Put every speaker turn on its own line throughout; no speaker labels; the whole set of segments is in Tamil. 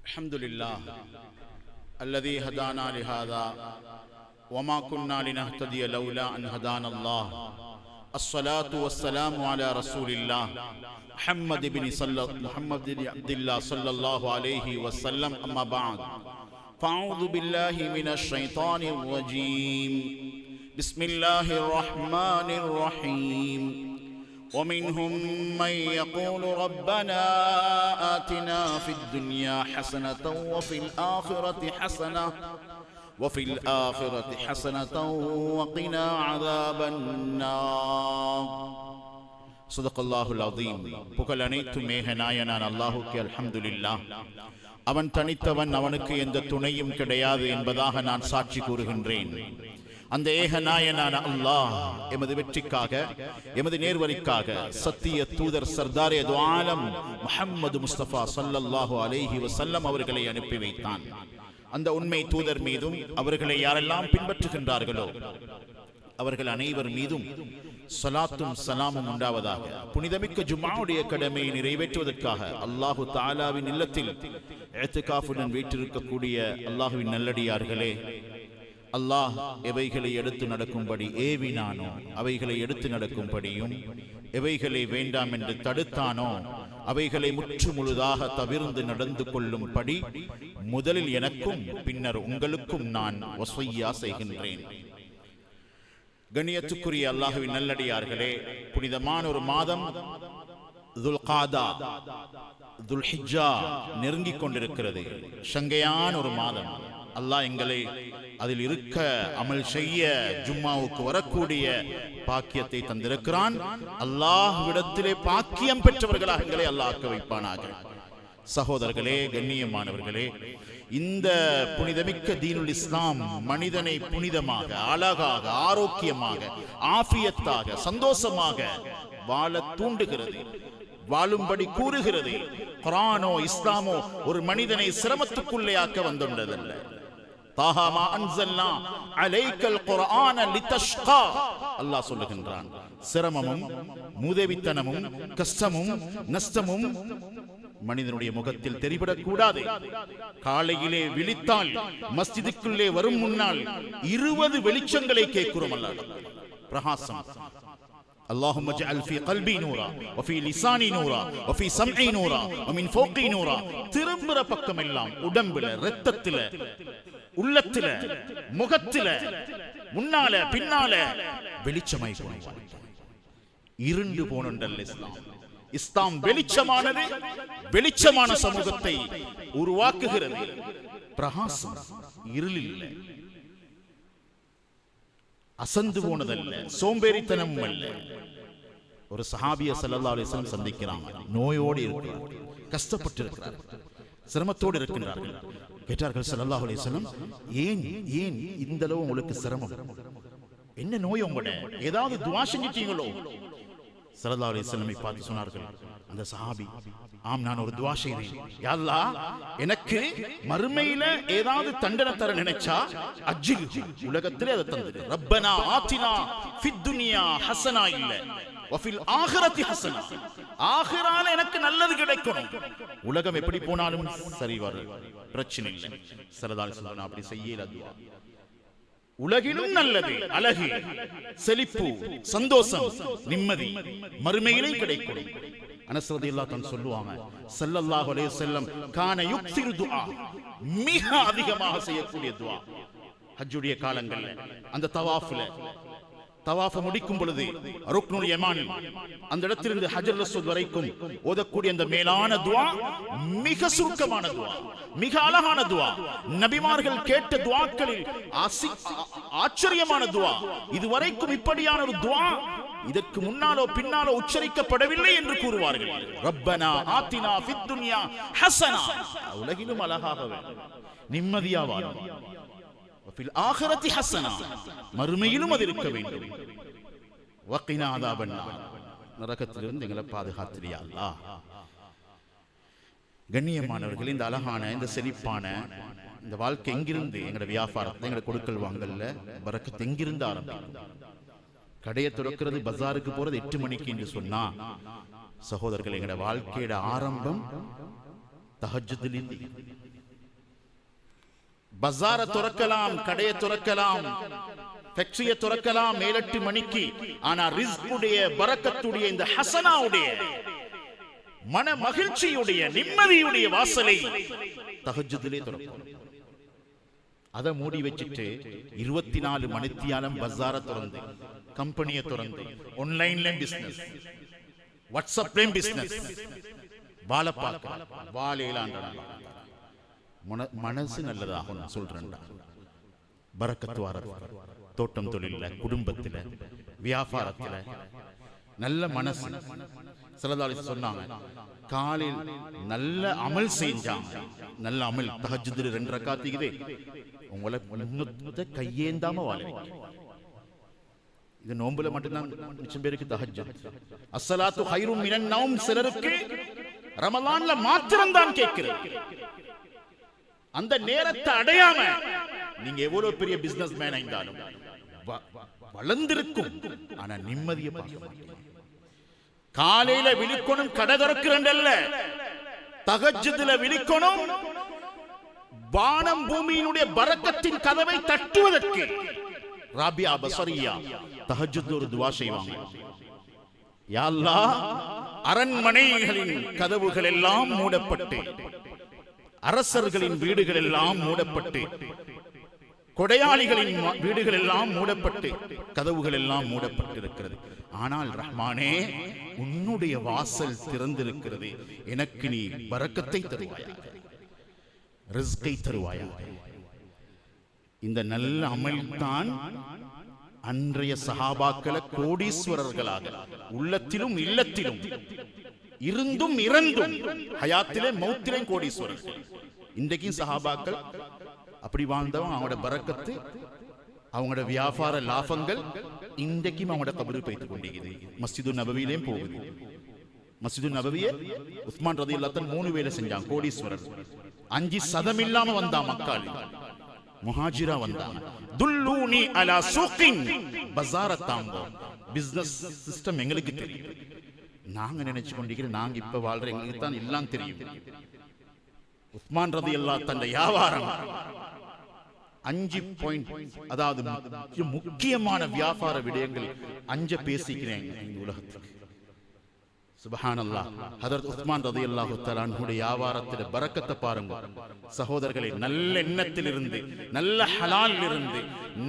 الحمد لله الذي هدانا لهذا وما كنا لنهتدي لولا أن هدانا الله الصلاة والسلام على رسول الله محمد بن عبد الله صلى الله عليه وسلم أما بعد فأعوذ بالله من الشيطان الرجيم بسم الله الرحمن الرحيم ومنهم من يقول ربنا آتنا في الدنيا حسنة وفي الآخرة حسنة وقنا عذاب النار صدق الله العظيم புகழ் அனைத்தும் மேகநாயனான அல்லாஹ்வுக்கே அல்ஹம்துலில்லாஹ். அவன் தனித்தவன், அவனுக்கு எந்த துணையும் கிடையாது என்பதாக நான் சாட்சி கூறுகின்றேன். அந்த ஏகநாயனான அல்லாஹ் எமது வெற்றிக்காக, எமது நேர்வழிக்காக சத்திய தூதர் சர்தாரே து ஆலம் முஹம்மது முஸ்தபா ஸல்லல்லாஹு அலைஹி வஸல்லம் அவர்களை அனுப்பி வைத்தான். அந்த உண்மை தூதர் மீதும் அவர்களை யாரெல்லாம் பின்பற்றுகின்றார்களோ அவர்கள் அனைவர் மீதும் ஸலாத்தும் ஸலாமும் உண்டாவதாக. புனிதமிக்க ஜும்ஆவுடைய கடமையை நிறைவேற்றுவதற்காக அல்லாஹு தஆலாவின் இல்லத்தில் இஅ்திகாஃபுடன் வீற்றிருக்கக்கூடிய அல்லாஹ்வின் நல்லடியார்களே, அல்லாஹ் எவைகளை எடுத்து நடக்கும்படி ஏவினானோ அவைகளை எடுத்து நடக்கும்படியும், எவைகளை வேண்டாம் என்று தடுத்தானோ அவைகளை முற்று முழுதாக தவிர்ந்து நடந்து கொள்ளும்படி முதலில் எனக்கும் பின்னர் உங்களுக்கும் நான் வஸிய்யா செய்கின்றேன். கண்ணியத்துக்குரிய அல்லாஹ்வின் நல்லடியார்களே, புனிதமான ஒரு மாதம் துல்காதா துல்ஹிஜ்ஜா நெருங்கிக் கொண்டிருக்கிறது. சங்கையான ஒரு மாதம். அல்லாஹ் எங்களை அதில் இருக்க அமல் செய்ய ஜும்மாவுக்கு வரக்கூடிய பாக்கியத்தை தந்திருக்கிறான். அல்லாஹ்விடத்திலே பாக்கியம் பெற்றவர்களாக எங்களை அல்லாஹ் ஆக்க வைப்பானாக. சகோதரர்களே, கண்ணியமானவர்களே, இந்த புனிதமிக்க தீனுல் இஸ்லாம் மனிதனை புனிதமாக, அழகாக, ஆரோக்கியமாக, ஆஃபியத்தாக, சந்தோஷமாக வாழ தூண்டுகிறது, வாழும்படி கூறுகிறது. குர்ஆனோ இஸ்லாமோ ஒரு மனிதனை சிரமத்துக்குள்ளே ஆக்க வந்துள்ளதல்ல. தாஹா மா அன்ஸல்னா அலைக்கல் குர்ஆன லிதஷ்கா அல்லாஹ் சொல்லுகின்றான். சிரமமும் மூதேவித்தனமும் கஷ்டமும் நஷ்டமும் மனிதனுடைய முகத்தில் தெரிவிடக்கூடாது. காலையிலே விழித்தால் மஸ்ஜிதுக்குள்ளே வரும் முன்னால் 20 வெளிச்சங்களை கேட்கிறோம். அல்லாஹ் பிரகாசம். اللهم اجعل في قلبي نورا وفي لساني نورا وفي سمعي نورا ومن فوقي نورا. திரும்புற பக்கம் எல்லாம் உடம்புல, இரத்தத்தில, உள்ளத்தில, முகத்தில, முன்னால பின்னால வெளிச்சமாய் போனான். இருண்டு போனண்டல்ல இஸ்லாம். இஸ்லாம் வெளிச்சமானது, வெளிச்சமான சமூகத்தை உருவாக்குகிறது. பிரகாசம், இருளில் இல்லை, அசந்து போனதல்ல, சோம்பேறித்தனமும் அல்ல. ஒரு சஹாபிய ஸல்லல்லாஹு அலைஹி வஸல்லம் சந்திக்கிறாங்க. நோயோடு இருக்கிறார், கஷ்டப்பட்டு இருக்கிறார், சிரமத்தோடு இருக்கின்றார்கள். கேட்டார்கள் ஸல்லல்லாஹு அலைஹி வஸல்லம், ஏன் ஏன் இந்த அளவு உங்களுக்கு சிரமம்? என்ன நோய் உங்களோட? ஏதாவது துஆ செஞ்சிட்டீங்களோ? ஸல்லல்லாஹு அலைஹி வஸல்லம் பார்த்து சொன்னார்கள் அந்த சஹாபி, ஆம், நான் ஒரு துஆ செய்தேன். யா அல்லாஹ், எனக்கு மறுமையில ஏதாவது தண்டனை தர நினைச்சா அஜ்ஜில், உலகத்திலே அதை தந்துடு. ரப்பனா ஆத்தினா ஃபித் துன்யா ஹஸனா இல்ல வஃபில் ஆகிரத்தி ஹஸனா. ஆகிரால எனக்கு நல்லது கிடைக்கணும். உலகம் எப்படி போனாலும் சரி, வரும் பிரச்சனை இல்லை. ஸல்லல்லாஹு அலைஹி வஸல்லம் அப்படி செய்யல துஆ. உலகிலும் நல்லது, அழகு, செழிப்பு, சந்தோஷம், நிம்மதி மறுமையிலே கிடைக்கும். அனஸ் ரலியல்லாஹு அன்ஹு சொல்லுவாங்க, ஸல்லல்லாஹு அலைஹி வஸல்லம் கான யுக்ஸிரு துஆ, மிக அதிகமாக செய்யக்கூடிய துஆ. ஹஜ்ஜுடைய காலங்கள்ல அந்த தவாஃப்ல, தவாஃப முடிக்கும் பொழுது ருக்னுல் யமான் அந்த இடத்திலிருந்து ஹஜ்ருல் அஸ்வத் வரைக்கும் ஓதக்கூடிய அந்த மேலான துஆ மிக சுருக்கமான துஆ, மிக அழகான துஆ. நபிமார்கள் கேட்ட துஆக்களில் ஆச்சரியமான துஆ. இதுவரைக்கும் இப்படியான ஒரு துஆ இதற்கு முன்னாலோ பின்னாலோ உச்சரிக்கப்படவில்லை என்று கூறுவார்கள். ரப்பனா ஆத்தினா ஃபித் துன்யா ஹஸனா, உலகிலும் அழகாக வேண்டும், நிம்மதியா வாழும். வஃபில் ஆகிரத்தி ஹஸனா, மறுமையிலும் அது இருக்க வேண்டும். வகினா அதாபன் நார், நரகத்திலிருந்து எங்களை பாதுகாத்திரியா அல்லாஹ். கண்ணியமானவர்கள், இந்த அழகான, இந்த செழிப்பான இந்த வாழ்க்கை எங்கிருந்து, எங்களோட வியாபாரத்தை, எங்களோட கொடுக்கல் வாங்கல்ல பரக்கத் எங்கிருந்து ஆரம்பிக்கும்? கடையை துறக்கிறது, பஜாருக்கு போறது 8 மணிக்கு என்று சொன்னா, சகோதரர்கள், எங்களோட வாழ்க்கையோட ஆரம்பம் தஹஜ்ஜுதிலிருந்து. பஜாரை துறக்கலாம், கடையை துறக்கலாம், ஃபேக்டரியை துறக்கலாம் 7-8 மணிக்கு. ஆனா ரிஸ்குடைய, பரக்கத்துடைய, இந்த ஹசனாவுடைய, மன மகிழ்ச்சியுடைய, நிம்மதியுடைய வாசலை தஹஜ்ஜுதிலே துறக்கும். அதை மூடி வச்சுட்டு 24 மணித்தியாலம் பஜாரை திறந்து, கம்பெனியை திறந்து, ஆன்லைன்ல பிசினஸ், வாட்ஸ்அப்லயும் பிசினஸ், வாழ பார்க்க வாழையிலாண்ட மனசு நல்லதாகும். சொல்றேன், பரக்கத்து வர தோட்டம் தொழில, குடும்பத்துல, வியாபாரத்துல நல்ல மனசு. ஸல்லல்லாஹு சொன்னாங்க, காலையில் நல்ல அமல் செஞ்சாங்க, நல்ல அமல் தஹஜ்ஜுதுல 2 ரக்காத் இருக்குது, உங்களை முன்னத்தை கையேந்தாம வாழ வைக்கும். இது நோம்புல மட்டும்தான் மிச்சம் பேருக்கு தஹஜ்ஜுத். அஸ்ஸலாத்து ഖൈറുம் மினன் நௌம் சிலருக்கு ரமலான்ல மாத்திரம் தான் கேட்கிறது. அந்த நேரத்தை அடையாம நீங்க எவ்வளவு பெரிய பிசினஸ் மேன் ஆயிருந்தாலும் வளர்ந்திருக்கும், ஆனா நிம்மதியை பார்க்க மாட்டீங்க. காலையில விழிக்கணும், கடை திறக்கிறண்டல்ல, தஹஜ்ஜுதுல விழிக்கணும், வானம் பூமியினுடைய பரக்கத்தின் கதவை தட்டுவதற்கு. ராபியா பஸரியா தஹஜ்ஜுத் ஒரு துஆ செய்வாங்க, யா அல்லாஹ், அரண்மனைகளின் கதவுகள் எல்லாம் மூடப்பட்டு, அரசர்களின் வீடுகள் எல்லாம் மூடப்பட்டு, கொடையாளிகளின் வீடுகள் எல்லாம் மூடப்பட்டு, கதவுகள் எல்லாம் மூடப்பட்டிருக்கிறது. ஆனால் ரஹ்மானே, உன்னுடைய வாசல் திறந்திருக்கிறது, எனக்கு நீ பரக்கத்தை தருவாயா, ரிஸ்கை தருவாயா. இந்த நல்ல அமல் தான் அன்றைய சஹாபாக்களை கோடீஸ்வரர்களாக, உள்ளத்திலும் இல்லத்திலும், இருந்தும் இறந்தும், ஹயாத்திலே மௌத்திலே கோடீஸ்வரர்கள். இன்றைக்கும் சஹாபாக்கள் அப்படி வாழ்ந்தவன், அவங்களோட பரக்கத்து, அவங்களோட வியாபார லாபங்கள் இன்றைக்கும் அவங்களோட கபரு பைத்துக் கொண்டிருக்குது. மஸ்ஜிது நபவியிலேயும் போகுது. மஸ்ஜிது நபவியை உஸ்மான் ரலியல்லாஹு அன்ஹு 3 வேளை செஞ்சாங்க, கோடீஸ்வரர். 5 சதம் இல்லாம வந்தா மக்கள், முஹாஜிரா வந்தாங்க. துல்லூனி அலா சூக்கின், பஜார தாங்கோ. பிசினஸ் சிஸ்டம் எங்களுக்கு தெரியும். நாங்க நினைச்சு கொண்டிருக்கிறோம், நாங்க இப்ப வாழ்ற எங்களுக்கு தான் எல்லாம் தெரியும். உஸ்மான் ரலியல்லாஹு தன் வியாபாரம் 5 பாயிண்ட், அதாவது முக்கியமான வியாபார விடயங்கள் 5 பேசிக்கிறேன் இந்த உலகத்துக்கு. சுப்ஹானல்லாஹ். ஹஜ்ரத் உஸ்மான் ரலியல்லாஹு தஆலா அன்ஹுடைய வியாபாரத்திலே பரக்கத்தை பாருங்க சகோதரர்களே. நல்ல எண்ணத்தில் இருந்து, நல்ல ஹலால் இருந்து,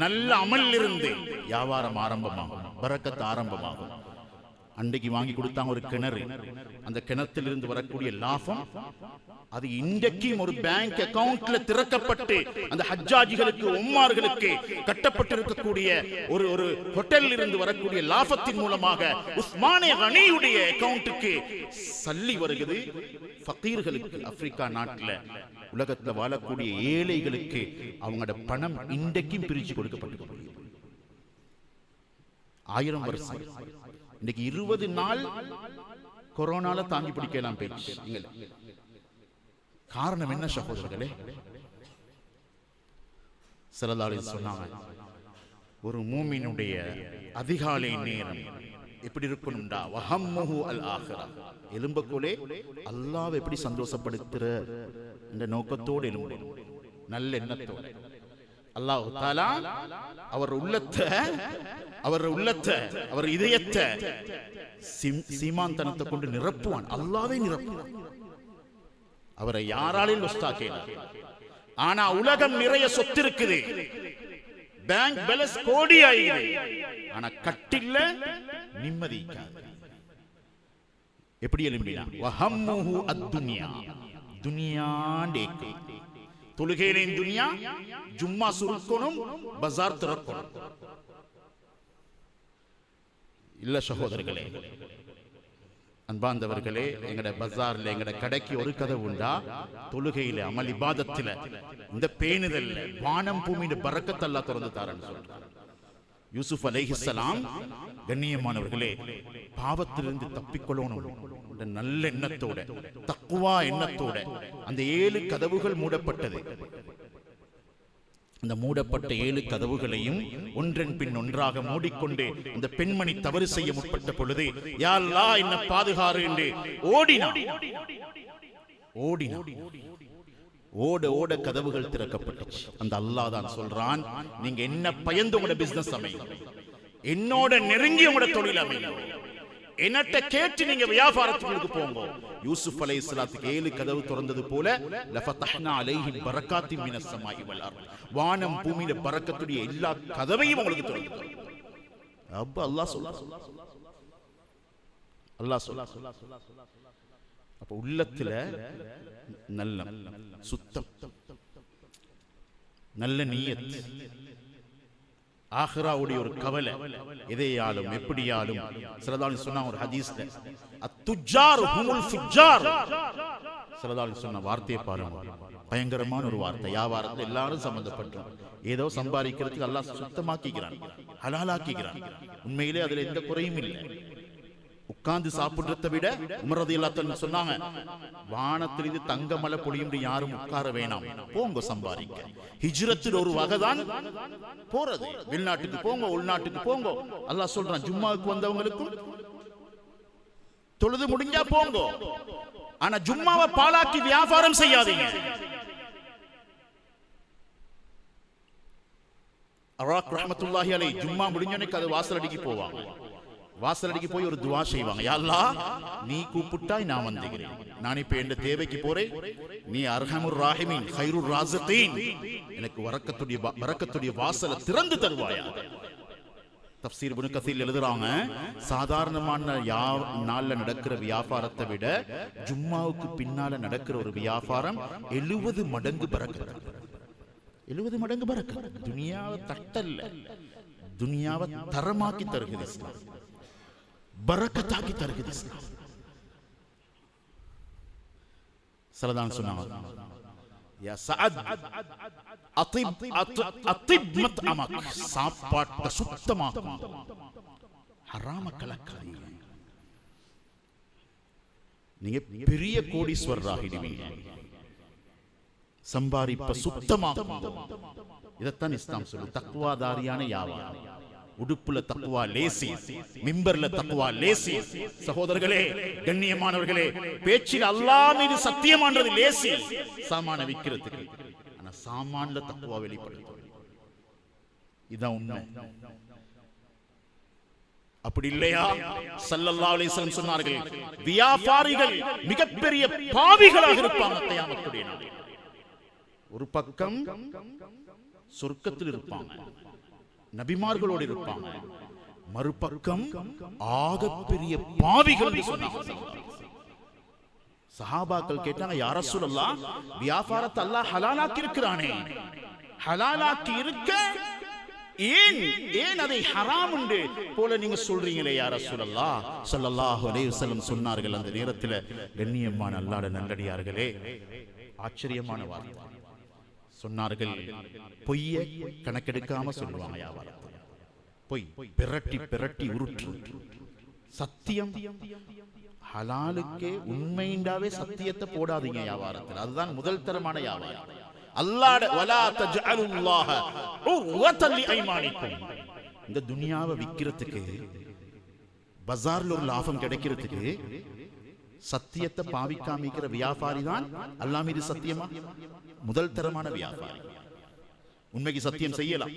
நல்ல அமல் இருந்து வியாபாரம் ஆரம்பமாகும், பரக்கத்து ஆரம்பமாகும். அன்றைக்கு வாங்கி கொடுத்தாங்க ஒரு கிணறு, அந்த கிணற்றிலிருந்து வரக்கூடிய லாபம் அது இன்றைக்கும் ஒரு பேங்க் அக்கவுண்ட்ல திறக்கப்பட்டு, அந்த ஹஜ்ஜாஜிகளுக்கு, உம்மார்களுக்கு கட்டப்பட்டிருக்கக்கூடிய ஒரு ஹோட்டலில் இருந்து வரக்கூடிய லாபத்தின் மூலமாக உஸ்மானே கனியுடைய அக்கவுண்ட்டுக்கு சல்லி வருகிறது. ஃபகீர்களுக்கு, ஆப்பிரிக்கா நாட்டில் உலகத்தில் வாழக்கூடிய ஏழைகளுக்கு அவங்களோட பணம் இன்றைக்கும் பிரிச்சு கொடுக்கப்பட்டு 1000 வருஷம். இன்னைக்கு 20 நாள் கொரோனால தாங்கி பிடிக்கலாம் பேச்சு. காரணம் என்ன சகோதரர்களே? ஸல்லல்லாஹு அலைஹி சொன்னாங்க, ஒரு மூமினுடைய அதிகாலை நேரம் எப்படி இருக்கணும்டா, வஹம்முஹு அல் ஆখিরা, எலும்புக்குள்ளே அல்லாஹ்வை எப்படி சந்தோஷப்படுத்துற இந்த நோக்கத்தோடு எலும்பணும், நல்ல எண்ணத்தோடு. அல்லாஹ் தஆலா அவர் உள்ளத்தை, அவர் இதயத்தை சீமாந்தனத்தை கொண்டு நிரப்புவான். அல்லாஹ்வே நிரப்புவான். அவரை யாராலையும் உஸ்தாக்கலாம். ஆனா உலகம் நிறைய சொத்து இருக்குது, பேங்க் பேலன்ஸ் கோடி ஆயிடுது, ஆனா கட்டில்ல நிம்மதி. எப்படி எழும்பினா வஹம்முஹு அத்துன்யா, துனியாண்டேக்கு. தொழுகையிலேயும் துனியா, ஜும்மா சுருக்கணும், பஜார் திறக்கணும். இல்ல சகோதரர்களே, அன்பார்ந்தவர்களே, எங்கட பஜார்ல, எங்கட கடைக்கு ஒரு கதவு உண்டா, தொழுகையில, அமல் இபாதத்தில, இந்த பேணுதல்ல வானம் பூமியில பரக்கத் அல்லாஹ் திறந்து தாரன்னு சொல்றார். யூசுப் அலைஹிஸ்ஸலாம், கண்ணியமானவர்களே, பாவத்திலிருந்து தப்பிக்கொள்ளணும் நல்ல எண்ணத்தோட, தக்வா எண்ணத்தோட அந்த 7 கதவுகள் மூடப்பட்டது. அந்த மூடப்பட்ட 7 கதவுகளையும் ஒன்றன் பின் ஒன்றாக மூடிக்கொண்டு அந்த பெண்மணி தவறு செய்ய முற்பட்ட பொழுது, யா அல்லாஹ் என்ன பாதுகாரு என்று ஓடினார். ஓட ஓட கதவுகள் திறக்கப்பட்டுச்சு. அந்த அல்லாஹ் தான் சொல்றான், நீங்க என்ன பயந்து உங்களோட பிசினஸ் அமையும், என்னோட நெருங்கி உங்களோட தொழில் அமையும், என்னட்ட கேட்டு நீங்க வியாபாரத்துக்கு போங்க. யூசுப் அலைஹிஸ்ஸலாத்துக்கு 7 கதவு திறந்தது போல லஃபதஹ்னா அலைஹிம் பரக்காத்தின் மினஸ் ஸமாஇ வல் அர்த், வானம் பூமியில பரக்கத்துடைய எல்லா கதவையும் உங்களுக்கு திறந்து. அப்ப அல்லாஹ் சொல்றான், அல்லாஹ் சொல்றான். அப்ப உள்ளத்துல நல்ல சுத்தம், நல்ல நியத், ஆகிராவுடைய ஒரு கவலை, எதையாலும் எப்படியாலும். ஸல்லல்லாஹு சொன்ன ஒரு ஹதீஸ்ல அத்துஜார் ஹுமுல் ஃபுஜார், ஸல்லல்லாஹு சொன்ன வார்த்தையை பாருங்க, பயங்கரமான ஒரு வார்த்தை. வியாபாரத்தில் எல்லாரும் சம்பந்தப்பட்டோம். ஏதோ சம்பாதிக்கிறதுக்கு அல்லாஹ் சுத்தமாக்கிக்கிறான், ஹலாலாக்கிக்கிறான். உண்மையிலே அதுல எந்த குறையும் இல்லை. உட்கார்ந்து சாப்பிடுறதை விட உமர் ரலியல்லாஹு அன்ஹு சொன்னாங்க, வானத்திலிருந்து தங்க மலை பொழியும் யாரும் உட்கார வேணாம், போங்க சம்பாதிக்க. ஹிஜ்ரத்தில் ஒரு வகைதான் போறது, வெளிநாட்டுக்கு போங்க, உள்நாட்டுக்கு போங்க. அல்லாஹ் சொல்றான், ஜும்மாவுக்கு வந்தவங்களுக்கும் தொழுது முடிஞ்சா போங்க, ஆனா ஜும்மாவை பாலாக்கி வியாபாரம் செய்யாதீங்க. அராக் ரஹ்மத்துல்லாஹி அலைஹி ஜும்மா முடிஞ்சோனே அது வாசலடிக்கு போவாங்க. வாசலடிக்கு போய் ஒரு துவா செய்வாங்க, யா அல்லாஹ் நீ கூப்பிட்டாய் நான் வந்துகிறேன், நான் இப்ப எந்த தேவைக்கு போறேன், நீ அர்ஹமுர் ராஹிமீன் கைருர் ராஸிகீன், எனக்கு வரக்கத்துடைய வாசலை திறந்து தருவாயா. தஃப்சீர் இப்னு கஸீர் எழுதுறாங்க, சாதாரணமான நாள்ல நடக்கிற வியாபாரத்தை விட ஜும்மாவுக்கு பின்னால நடக்கிற ஒரு வியாபாரம் 70 மடங்கு பரக்கத், 70 மடங்கு பரக்கத். துனியாவை தட்டல்ல, துனியாவை தரமாக்கி தருகிறது இஸ்லாம், பரக்கத்தாக்கி தருகிறது இஸ்லாம். ஸல்லல்லாஹு சொன்னாங்க, யா சஅத் அத்திப் மத்அமக், சாப்பாட்ட சுத்தமாக்கு, ஹராம கலக்காதீங்க. நீங்க பெரிய கோடீஸ்வரர் ஆகிடுவீங்க, சம்பாதிப்ப சுத்தமாக்கு. இதைத்தான் இஸ்லாம் சொல்லு, தக்வாதாரியான வியாபாரம். உடுப்புல தக்வா லேசி, மிம்பர்ல தக்வா லேசி. சகோதரர்களே, கண்ணியமானவர்களே, பேச்சில் அல்லாஹ் மீது சத்தியமானது லேசி சாமான விக்கிறதுக்கு, ஆனா சாமான்ல தக்வா வெளிப்படுத்தும். இதான் உண்மை. அப்படி இல்லையா? ஸல்லல்லாஹு அலைஹி வஸல்லம் சொன்னார்கள், வியாபாரிகள் மிகப்பெரிய பாவிகளாக இருப்பாங்க கியாமத்துடைய நாள். ஒரு பக்கம் சொர்க்கத்தில் இருப்பாங்க, நபிமார்களோடு இருப்பாங்க, மறுபக்கம் ஆகப்பெரிய பாவிகள் என்று சொன்னாங்க. சஹாபாக்கள் கேட்டாங்க, யா ரசூலல்லாஹ் வியாபாரத்தை அல்லாஹ் ஹலாலாக்கி இருக்கிறானே, ஹலாலாக்கி இருக்க ஏன் அதை ஹராம் என்று போல நீங்க சொல்றீங்களே யா ரசூலல்லாஹ்? ஸல்லல்லாஹு அலைஹி வஸல்லம் சொன்னார்கள், அந்த நேரத்தில் கண்ணியமான அல்லாஹ்வுடைய நல்லடியார்களே, ஆச்சரியமான வார்த்தை சொன்னார்கள். பொய்ய கணக்கெடுக்காம சொல்லுவாங்க வியாபாரத்தில், பொய் பிரட்டி பிரட்டி உருட்டு. சத்தியம் ஹலாலுக்கே உண்மைண்டாவே சத்தியத்தை போடாதீங்க வியாபாரத்தில், அதுதான் முதல் தரமான வியாபாரம். அல்லாஹ் வலா தஜஅலுல்லாஹ உர்வத்தன் லிஐமானிக்கும், இந்த துனியாவை விக்கிறதுக்கு, பஜார்ல ஒரு லாபம் கிடைக்கிறதுக்கு சத்தியத்தை பாவிக்காமிக்கிற வியாபாரி தான் அல்லாஹ் மீது சத்தியமா முதல் தரமான வியாபாரி. உண்மைக்கு சத்தியம் செய்யலாம்,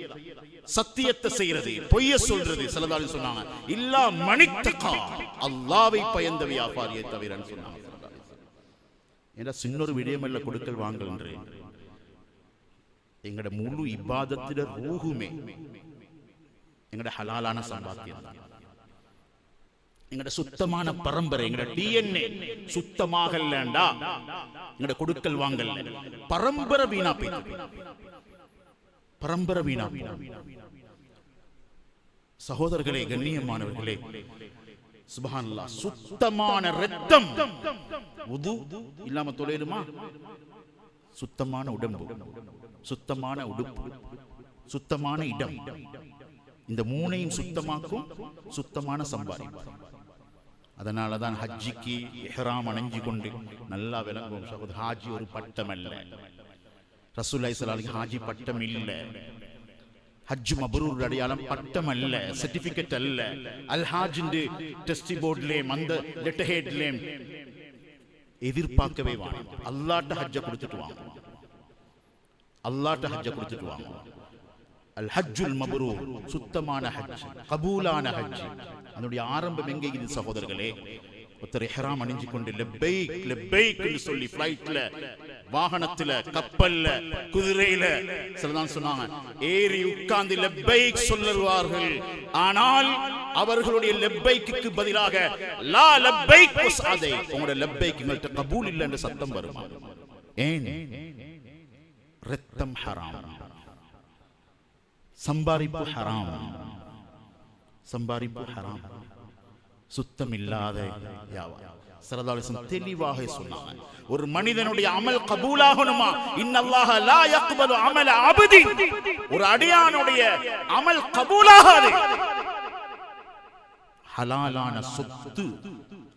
சத்தியத்தை செய்யறது, பொய்ய சொல்றது. ஸல்லல்லாஹு அலைஹி சொன்னாங்க, இல்லா மனித்தகா, அல்லாஹ்வை பயந்த வியாபாரியை தவிரன்னு சொன்னாங்க. ஏன்னா சின்னொரு விடயமல்ல கொடுக்கல் வாங்கல் என்று, எங்கட முழு இபாதத்தில ரூஹுமே எங்கட ஹலாலான சம்பாத்தியம் தான். எங்கட சுத்தமான பரம்பரை, எங்கட டிஎன்ஏ சுத்தமாக இல்லண்டா எங்கட கொடுக்கல் வாங்கல் பரம்பரை வீணா போயிட்டு, பரம்பரை வீணா. சகோதரர்களே, கண்ணியமானவர்களே, சுப்ஹானல்லாஹ், சுத்தமான இரத்தம் வுது இல்லாம தொலைலுமா? சுத்தமான உடம்பு, சுத்தமான உடுப்பு, சுத்தமான இடம், இந்த மூணையும் சுத்தமாக்கும் சுத்தமான சம்பாதிப்பு. அதனாலதான் ஹஜ்ஜிக்கு இஹ்ராம் அணிஞ்சு கொண்டு நல்லா விளங்குவோம் சகோதரர். ஹாஜி ஒரு பட்டம் அல்ல, ரசூலுல்லாஹி ஸல்லல்லாஹு அலைஹி ஹாஜி பட்டம் இல்ல, ஹஜ் மப்ரூர் அடையாளம் பட்டம் அல்ல, சர்டிபிகேட் அல்ல. அல் ஹாஜ் டெஸ்டி போர்ட்லேயும் அந்த லெட்டர் ஹெட்லேயும் எதிர்பார்க்கவே வாங்க, அல்லாஹ்ட்ட ஹஜ்ஜை கொடுத்துட்டு வாங்க. அல்லாஹ்ட்ட ஹஜ்ஜ கொடுத்துட்டு வாங்க. அல் ஹஜ்ஜுல் மப்ரூர், சுத்தமான ஹஜ், கபூலான ஹஜ். அதனுடைய ஆரம்பம் எங்கே இது சகோதரர்களே? ஒருத்தர் இஹ்ராம் அணிஞ்சு கொண்டு லப்பைக் லப்பைக் என்று சொல்லி ஃப்ளைட்ல, வாகனத்துல, கப்பல்ல, குதிரையில சிலதான் சொன்னாங்க ஏறி உட்கார்ந்து லப்பைக் சொல்லுவார்கள். ஆனால் அவர்களுடைய லப்பைக்கு பதிலாக லா லப்பைக் வஸஅதை, உங்களுடைய லப்பைக் எங்கள்கிட்ட கபூல் இல்லை என்ற சத்தம் வருமா? ஏன்? ரத்தம் ஹராம், சம்பாரிப்பு ஹராம், சம்பாரிப்பு ஹராம், சுத்தம் இல்லாத வியாபாரம். ஸல்லல்லாஹு அலைஹி வஸல்லம் தெளிவாக சொன்னாங்க, ஒரு மனிதனுடைய அமல் கபூலாகணுமா, இன்னல்லாஹ லா யக்பலு அமல அப்தி, ஒரு அடியானுடைய அமல் கபூலாகாது ஹலாலான சொத்து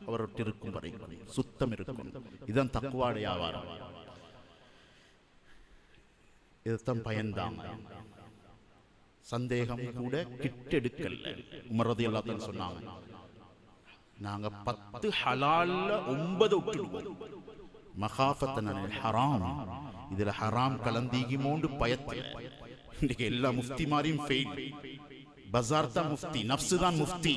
அவர்கிட்ட இருக்கும் வரை சுத்தம் இருக்கும். இதுதான் தக்வாடைய வியாபாரம். இதுதான் பயந்தாங்க. சந்தேகம் கூட கிட்டெடுக்கல. உமர் ரலியல்லாஹு அன்ஹு சொன்னாங்க, நாங்க 10 ஹலால்ல 9 விட்டுடுவோம், மகாஃபத்தன் அனில் ஹராம், இதுல ஹராம் கலந்தீகுமோண்டு பயத்துல. இன்னைக்கு எல்லா முஃப்தி மாதிரியும் ஃபெயில். பஜார் தான் முஃப்தி, நஃப்ஸ் தான் முஃப்தி.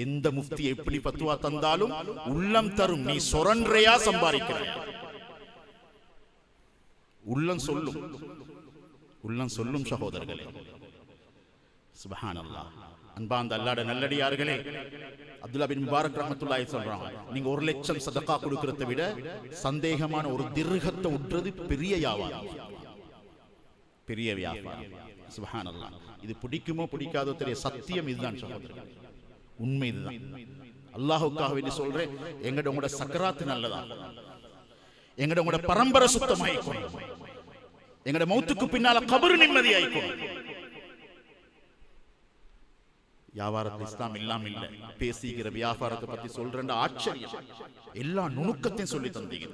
எந்த முஃப்தி எப்படி பத்துவா தந்தாலும் உள்ளம் தரும், நீ சொரன்றையா சம்பாதிக்கிறாய். உள்ளம் சொல்லும், உள்ளம் சொல்லும் சகோதரர்களே. சுப்ஹானல்லாஹ். அன்பார்ந்த அல்லாஹ்வுடைய நல்லடியார்களே, அப்துல்லா பின் முபாரக் ரஹ்மத்துல்லாஹி சொல்றாங்க, நீங்க 1 லட்சம் சதகா கொடுக்கறதை விட சந்தேகமான ஒரு திர்ஹத்தை உட்றது பெரிய வியாபாரம், பெரிய வியாபாரம். சுப்ஹானல்லாஹ். இது பிடிக்குமோ பிடிக்காதோ தெரிய, சத்தியம் இதுதான் சகோதரர்களே, உண்மை இதுதான். அல்லாஹ்வுக்காக வேண்டி சொல்றேன், எங்கட உங்களோட சக்கராத்து நல்லதா, எங்கட உங்களோட பரம்பரை சுத்தமாயிக்கும், எங்கட மௌத்துக்கு பின்னால கபர் நிம்மதியாயிக்கும். வியாபாரத்தில் இஸ்லாம் இல்லாம இல்ல. பேசிக்கிற வியாபாரத்தை பத்தி சொல்றேன், ஆச்சரியம். எல்லா நுணுக்கத்தையும் சொல்லி தந்தீங்க,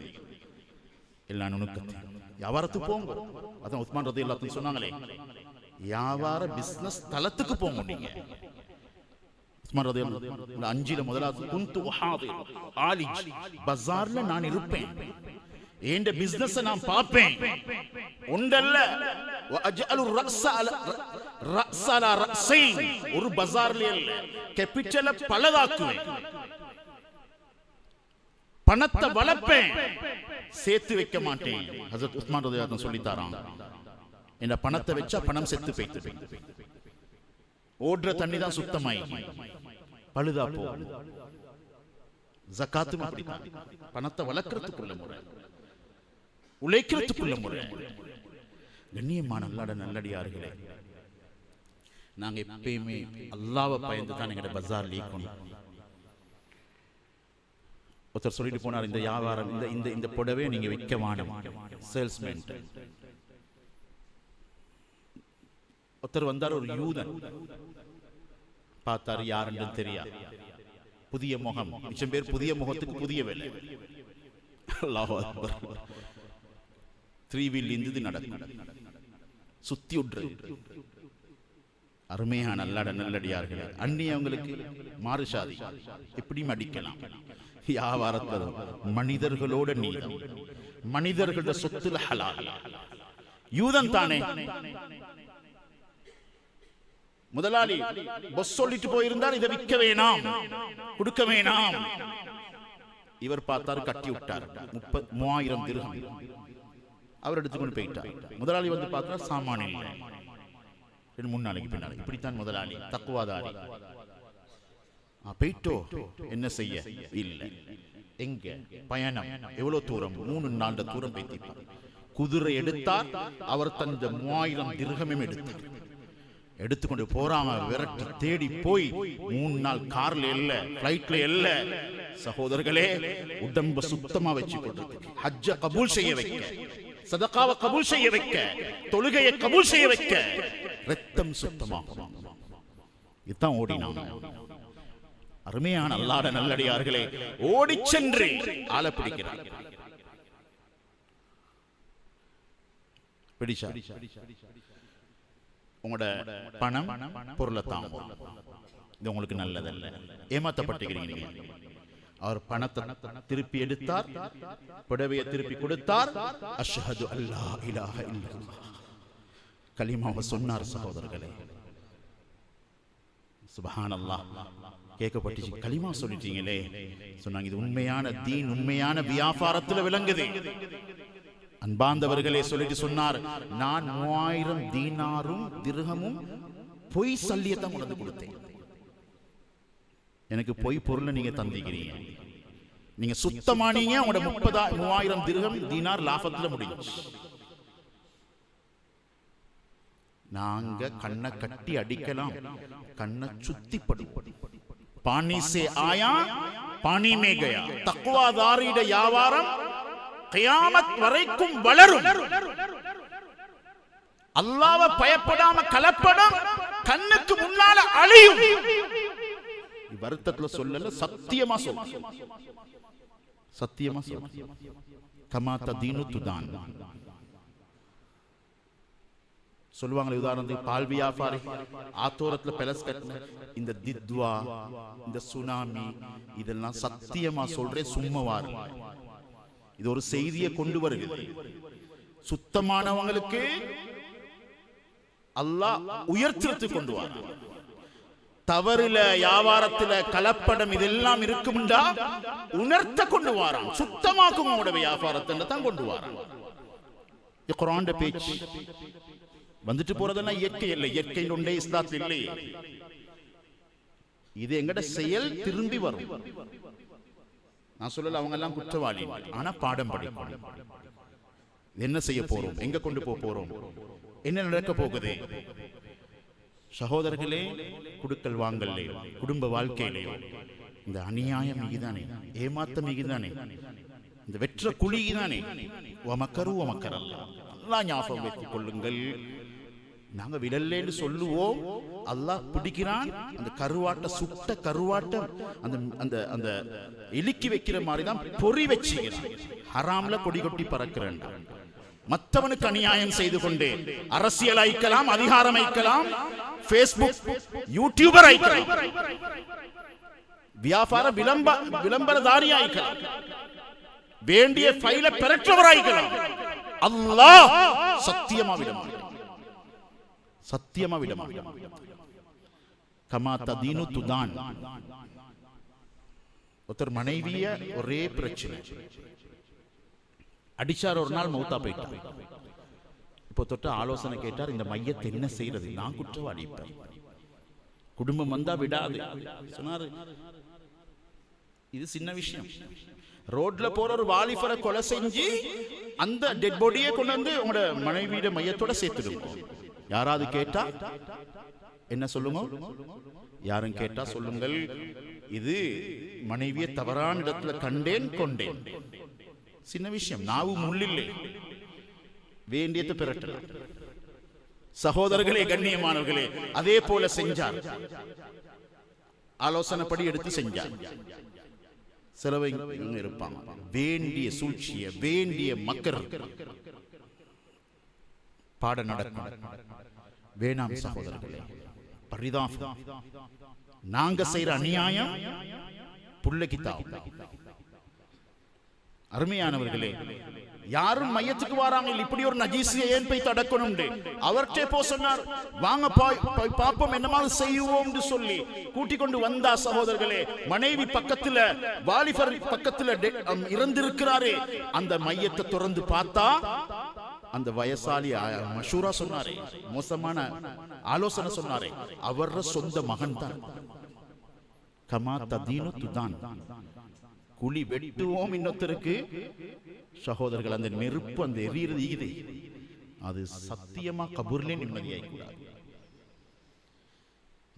எல்லா நுணுக்கத்தையும். வியாபாரத்துக்கு போங்க. அதான் உஸ்மான் ரலியல்லாஹு அன்ஹு சொன்னாங்களே, வியாபார பிசினஸ் தலத்துக்கு போங்க. நீங்க உஸ்மான் ரலியல்லாஹு அன்ஹு 5ல முதலாவது குந்து வஹாதிர் ஆலிஜ், பஜார்ல நான் இருப்பேன், ஏண்ட பிசினஸ் நான் பாப்பேன். ஒன்றல்ல, வஅஜஅலு ரஅஸ அலா ரஅஸைன், ஒரு பஜார்ல இல்ல, கேபிட்டல பலதாக்குவேன், பணத்தை வளர்ப்பேன், சேர்த்து வைக்க மாட்டேன். ஹஜ்ரத் உஸ்மான் ரலியல்லாஹு அன்ஹு சொல்லி தராங்க, இந்த பணத்தை வச்சா பணம் செத்து போயிட்டு, ஓடுற தண்ணி தான் சுத்தமாயி பழுதா போ. ஜகாத்தும் அப்படித்தான், பணத்தை வளர்க்கறதுக்குள்ள முறை, உழைக்கிறதுக்குள்ள முறை. கண்ணியமான அல்லாஹ்வுடைய நல்லடியார்களே, நாங்க எப்பயுமே அல்லாஹ்வை பயந்து தான் எங்க பஜார்ல இருக்கணும். ஒருத்தர் சொல்லிட்டு போனார், இந்த வியாபாரம், இந்த இந்த புடவை நீங்க விற்க வேணும், சேல்ஸ்மேன். ஒருத்தர் வந்தார், ஒரு யூதன். பார்த்தாரு, யாருன்னு தெரியாது, புதிய முகம். மிச்சம் பேர் புதிய முகத்துக்கு புதிய வேலை. அல்லாஹ் அக்பர். 3 வீல் இருந்து நடக்கும், சுத்தி விட்ரு. அருமையான அல்லாஹ்வுடைய நல்லடியார்களே, அந்நியவங்களுக்கு மாறுசாதி எப்படியும் அடிக்கலாம். வியாபாரத்தில் மனிதர்களோட நீதம், மனிதர்களோட சொத்துல ஹலால். யூதன் தானே முதலாளி, பஸ் சொல்லிட்டு போயிருந்தார், இதை விற்க வேணாம், கொடுக்க வேணாம். இவர் பார்த்தாரு, கட்டி விட்டார், 3000 திர்ஹம். அவர் எடுத்துக்கொண்டு போயிட்டார். முதலாளி வந்து பார்த்தா சாமான் இல்லை. 2-3 நாளைக்கு பின்னால, இப்படித்தான் முதலாளி, தக்குவாதாரி. போயிட்டோ, என்ன செய்ய இல்லை. எங்க பயணம், எவ்வளவு தூரம்? 3 நாள் தூரம் பேத்திப்பார். குதிரை எடுத்தார், அவர் தந்த 3000 திர்ஹமும் எடுத்துக்கொண்டு போறாங்க. விரட்டு தேடி போய் 3 நாள் கார்ல இல்ல, பிளைட்ல இல்ல. சகோதரர்களே, உடம்ப சுத்தமா வச்சு கொண்டு ஹஜ்ஜ கபூல் செய்ய வைக்க, சதகாவை கபூல் செய்ய வைக்க, தொழுகையை கபூல் செய்ய வைக்க, ரத்தம் சுத்தமாகும். இதுதான் ஓடினாங்க. அருமையான அல்லாஹ்வுடைய நல்லடியார்களே, ஓடி சென்று ஆள பிடிக்கிறார். பிடிச்சா உங்களோட பணம் பொருளை தாங்கும், இது உங்களுக்கு நல்லதல்ல. ஏமாத்தப்பட்டுக்கிறீங்க. அவர் பணத்தை திருப்பி எடுத்தார், புடவையை திருப்பி கொடுத்தார். அஷ்ஹது அல்லா இலாஹ இல்லல்லாஹ் கலிமாவை சொன்னார். சகோதரர்களே, சுப்ஹானல்லாஹ். கேட்கப்பட்டுச்சு, கலிமா சொல்லிட்டீங்களே. சொன்னாங்க, இது உண்மையான தீன், உண்மையான வியாபாரத்தில் விளங்குது. அன்பாந்தவர்களே, சொல்லிட்டு சொன்னார், நான் 3000 தீனாரும் திர்ஹமும் பொய் சல்லியத்தான் கொண்டு கொடுத்தேன். எனக்கு பொய் பொருளை நீங்க தந்திக்கிறீங்க, நீங்க சுத்தமானீங்க. உங்களோட 30,000 திர்ஹம் தீனார் லாபத்துல முடிஞ்சு. நாங்க கண்ணை கட்டி அடிக்கலாம், கண்ணை சுத்தி படும். पानी से आया पानी में गया. தக்வாதாரியுடைய வியாபாரம் கியாமத் வரைக்கும் வளரும். அல்லாஹ்வை பயப்படாம கலப்படம் கண்ணுக்கு முன்னால அழியும். வருத்தத்துல சொல்லல, சத்தியமா சொல்ல, சத்தியமா சொல்ல. கமா ததீனு துதான் சொல்லுவாங்களே. உதாரணத்துக்கு பால் வியாபாரி ஆத்தோரத்துல பெலஸ் கட்டின இந்த தித்வா, இந்த சுனாமி, இதெல்லாம் சத்தியமா சொல்றேன், சும்மாவாரு. இது ஒரு செய்தியை கொண்டு வருகிறது. சுத்தமானவங்களுக்கு அல்லாஹ் உயர்த்தி கொண்டு வர. தவறுல வியாபாரத்துல கலப்படம் இதெல்லாம் இருக்கும்டா உணர்த்த கொண்டு வாரான். சுத்தமாக்கும் அவனோட வியாபாரத்தை தான் கொண்டு வாரான். குர்ஆன் பேச்சு வந்துட்டு போறதெல்லாம் இயற்கை இல்லை. இயற்கை ஒன்றே இஸ்லாத்தில் இல்லை. இது எங்கட செயல் திரும்பி வரும். நான் சொல்லல அவங்க எல்லாம் குற்றவாளி, ஆனா பாடம் படிக்கணும். என்ன செய்ய போறோம், எங்க கொண்டு போறோம், என்ன நடக்க போகுது. சகோதரர்களே, குடுக்கல் வாங்கல்லே, குடும்ப வாழ்க்கையிலே இந்த அநியாயம் மிகுதானே, ஏமாத்த மிகுதானே, இந்த வெற்ற குழிதானே. வமக்கரு வமக்கரல்லா. அல்லாஹ் ஞாபகம் வைத்துக் கொள்ளுங்கள். நாங்க விடல்லேன்னு சொல்லுவோம், அல்லாஹ் பிடிக்கிறான். அந்த கருவாட்ட, சுட்ட கருவாட்டம் அந்த அந்த அந்த இலுக்கி வைக்கிற மாதிரி தான் பொறி வச்சுக்கிறான். ஹராம்ல கொடி கொட்டி பறக்கிறேன். மற்றவனுக்கு அநியாயம் செய்து கொண்டு அரசியல் ஐக்கலாம், அதிகாரம் ஐக்கலாம், பேஸ்புக் யூடியூபர் ஐக்கலாம், வியாபார விளம்பரதாரி ஐக்கலாம், வேண்டிய ஃபைல பெறற்றவர் ஐக்கலாம். அல்லாஹ் சத்தியமா விடமாட்டான், சத்தியமா விடமாட்டான். கமா ததீனு துதான். ஒருத்தர் மனைவிய ஒரே பிரச்சனை அடிச்சார், ஒரு நாள் மௌத்தா போயிட்டார். இப்போ தொட்ட ஆலோசனை கேட்டார், இந்த மையத்தை என்ன செய்யறது, நான் குற்றவாளி, குடும்பம் வந்தா விடாது சொன்னாரு. இது சின்ன விஷயம். ரோட்ல போற ஒரு வாலிபரை கொலை செஞ்சு அந்த டெட் பாடியை கொண்டு வந்து உங்களோட மனைவியோட மையத்தோட சேர்த்துடுங்க. யாராவது கேட்டா என்ன சொல்லுங்க, யாரும் கேட்டா சொல்லுங்கள், இது மனைவியை தவறான இடத்துல கண்டேன் கொண்டேன். சின்ன விஷயம், நாவு முள்ளில்லை, வேண்டியது பெறட்டல. சகோதரர்களே, கண்ணியமானவர்களே, அதே போல செஞ்சார். ஆலோசனைப்படி எடுத்து செஞ்சார். சிலவை இருப்பாங்க வேண்டிய சூழ்ச்சிய, வேண்டிய மக்கள் பாட நடக்கும். வேணாம் சகோதரர்களே, பரிதாபம். நாங்க செய்யற அநியாயம் புள்ளைக்கு தாவும். அருமையானவர்களே, யாரும் மையத்துக்கு வராங்க, இப்படி ஒரு நஜீஸை ஏன் போய் தடுக்கணும். அவர்கிட்ட போ சொன்னார், வாங்க போய் பாப்போம் என்ன மாதிரி செய்வோம் சொல்லி கூட்டிக் கொண்டு வந்தா. சகோதரர்களே, மனைவி பக்கத்துல, வாலிபர் பக்கத்துல இறந்திருக்கிறாரே. அந்த மையத்தை திறந்து பார்த்தா அந்த வயசாலி மஷூரா சொன்னாரே, மோசமான ஆலோசனை சொன்னாரே, அவர சொந்த மகன் தான். கமா ததீனு துதான். குழி வெட்டுவோம் இன்னொருத்தருக்கு. சகோதரர்கள், அந்த நெருப்பு, அந்த எரியிறது ஈகுது, அது சத்தியமா கபூர்லே நிம்மதியாகக்கூடாது.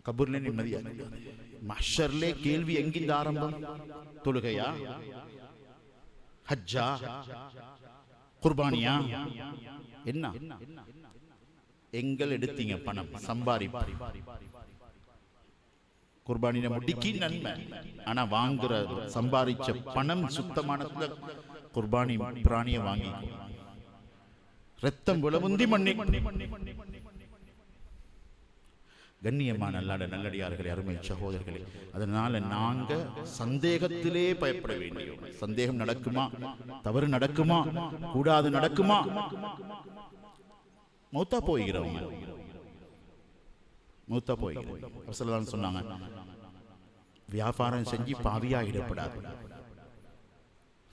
கபூர்லே நிம்மதியாகக்கூடாது. மஹ்ஷர்லே கேள்வி எங்கிருந்து ஆரம்பம்? தொழுகையா, ஹஜ்ஜா, குர்பானியா, என்ன? எங்கள் எடுத்தீங்க பணம் சம்பாரிப்பு, குர்பானின முடிக்கி நன்மை. ஆனா வாங்குற சம்பாதிச்ச பணம் சுத்தமானதுல குர்பானி பிராணிய வாங்கி ரத்தம் விளவுந்தி மண்ணி. கண்ணியமான அல்லாஹ்வுடைய நல்லடியார்களே, அருமை சகோதரர்களே, அதனால நாங்க சந்தேகத்திலே பயப்பட வேண்டியோம். சந்தேகம் நடக்குமா, தவறு நடக்குமா, கூடாது நடக்குமா, மௌத்தா போகிறவங்க மௌத்தா போகிறவங்க ரசூலுல்லாஹ் சொன்னாங்க, வியாபாரம் செஞ்சு பாவியாகிடப்படாது,